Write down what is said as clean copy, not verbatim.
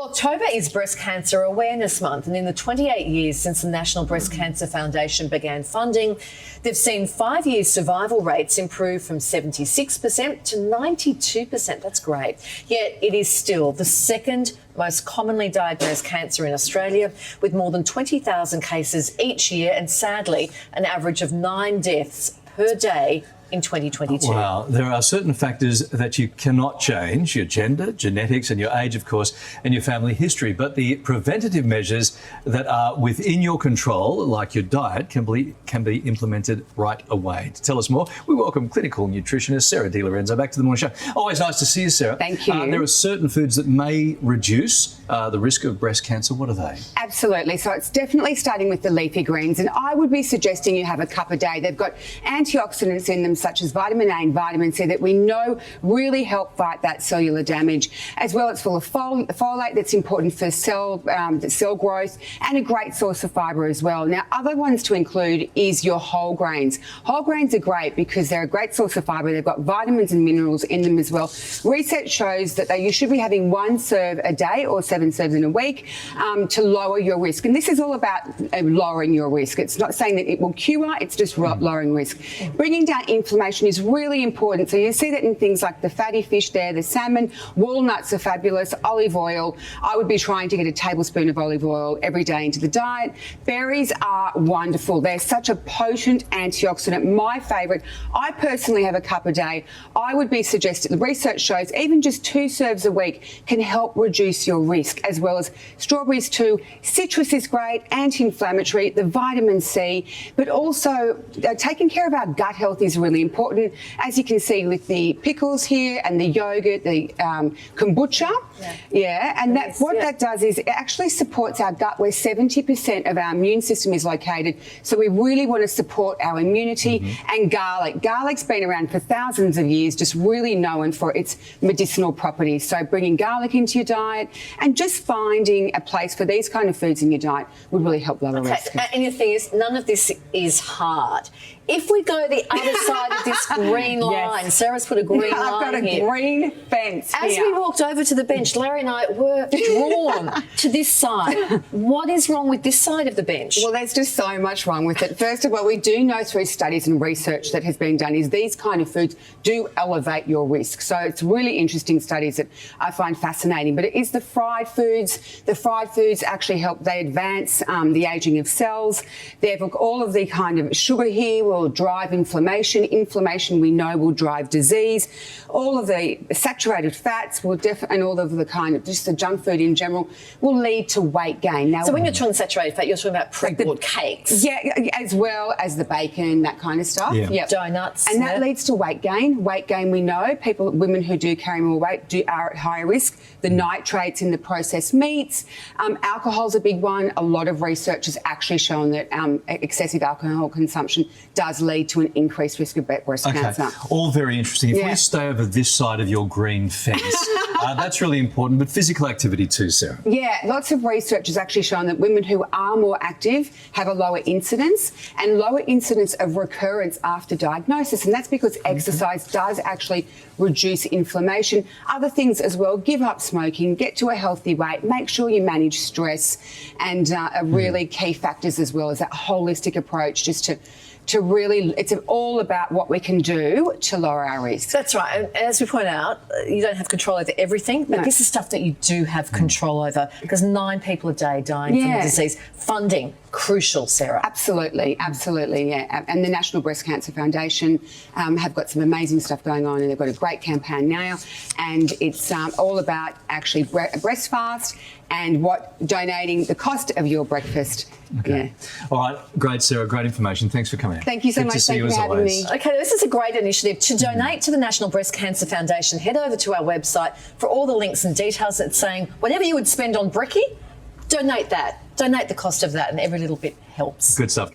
Well, October is Breast Cancer Awareness Month, and in the 28 years since the National Breast Cancer Foundation began funding, they've seen 5-year survival rates improve from 76% to 92%. That's great. Yet it is still the second most commonly diagnosed cancer in Australia, with more than 20,000 cases each year and, sadly, an average of 9 deaths per day in 2022. Wow. There are certain factors that you cannot change: your gender, genetics, and your age, of course, and your family history. But the preventative measures that are within your control, like your diet, can be implemented right away. To tell us more, we welcome clinical nutritionist Sarah Lorenzo back to the morning show. Always nice to see you, Sarah. Thank you. There are certain foods that may reduce the risk of breast cancer. What are they? Absolutely. So it's definitely starting with the leafy greens, and I would be suggesting you have a cup a day. They've got antioxidants in them, such as vitamin A and vitamin C, that we know really help fight that cellular damage. As well, it's full of folate that's important for cell growth, and a great source of fibre as well. Now, other ones to include is your whole grains. Whole grains are great because they're a great source of fibre. They've got vitamins and minerals in them as well. Research shows that you should be having 1 serve a day or 7 serves in a week to lower your risk. And this is all about lowering your risk. It's not saying that it will cure, it's just lowering risk. Bringing down inflammation is really important. So you see that in things like the fatty fish there, the salmon, walnuts are fabulous, olive oil. I would be trying to get a tablespoon of olive oil every day into the diet. Berries are wonderful. They're such a potent antioxidant. My favourite. I personally have a cup a day. I would be suggesting, the research shows even just 2 serves a week can help reduce your risk, as well as strawberries too. Citrus is great, anti-inflammatory, the vitamin C, but also taking care of our gut health is really important. As you can see with the pickles here and the yogurt, the kombucha, and that does is it actually supports our gut, where 70% of our immune system is located. So we really want to support our immunity. And garlic. Garlic's been around for thousands of years, just really known for its medicinal properties. So bringing garlic into your diet and just finding a place for these kind of foods in your diet would really help lower risk. And the thing is, none of this is hard. If we go the other side of this green line, Sarah's put a green line here. I've got a green fence As we walked over to the bench, Larry and I were drawn to this side. What is wrong with this side of the bench? Well, there's just so much wrong with it. First of all, we do know through studies and research that has been done is these kind of foods do elevate your risk. So it's really interesting studies that I find fascinating. But it is the fried foods. The fried foods actually help, they advance the ageing of cells. They've all of the kind of sugar here will drive inflammation. Inflammation, we know, will drive disease. All of the saturated fats will and all of the kind of just the junk food in general will lead to weight gain. Now, so when you're talking saturated fat, you're talking about pre-boiled cakes. Yeah, as well as the bacon, that kind of stuff. Yeah. Donuts. And that leads to weight gain. Weight gain, we know, women who do carry more weight are at higher risk. The nitrates in the processed meats. Alcohol's a big one. A lot of research has actually shown that excessive alcohol consumption does lead to an increased risk of breast cancer. All very interesting. If we stay over this side of your green fence, that's really important, but physical activity too, Sarah. Yeah, lots of research has actually shown that women who are more active have a lower incidence and lower incidence of recurrence after diagnosis, and that's because exercise does actually reduce inflammation. Other things as well: give up smoking, get to a healthy weight, make sure you manage stress, and are really key factors as well as that holistic approach just to really, it's all about what we can do to lower our risk. That's right. And as we point out, you don't have control over everything, but this is stuff that you do have control over, because 9 people a day dying from the disease. Funding, crucial, Sarah. Absolutely, absolutely, yeah. And the National Breast Cancer Foundation have got some amazing stuff going on, and they've got a great campaign now, and it's all about actually breast fast and donating the cost of your breakfast. Okay. All right. Great, Sarah. Great information. Thanks for coming. Thank you so much. Thank you for having me. Okay, this is a great initiative. To donate to the National Breast Cancer Foundation, head over to our website for all the links and details. It's saying whatever you would spend on brekkie, donate that. Donate the cost of that, and every little bit helps. Good stuff.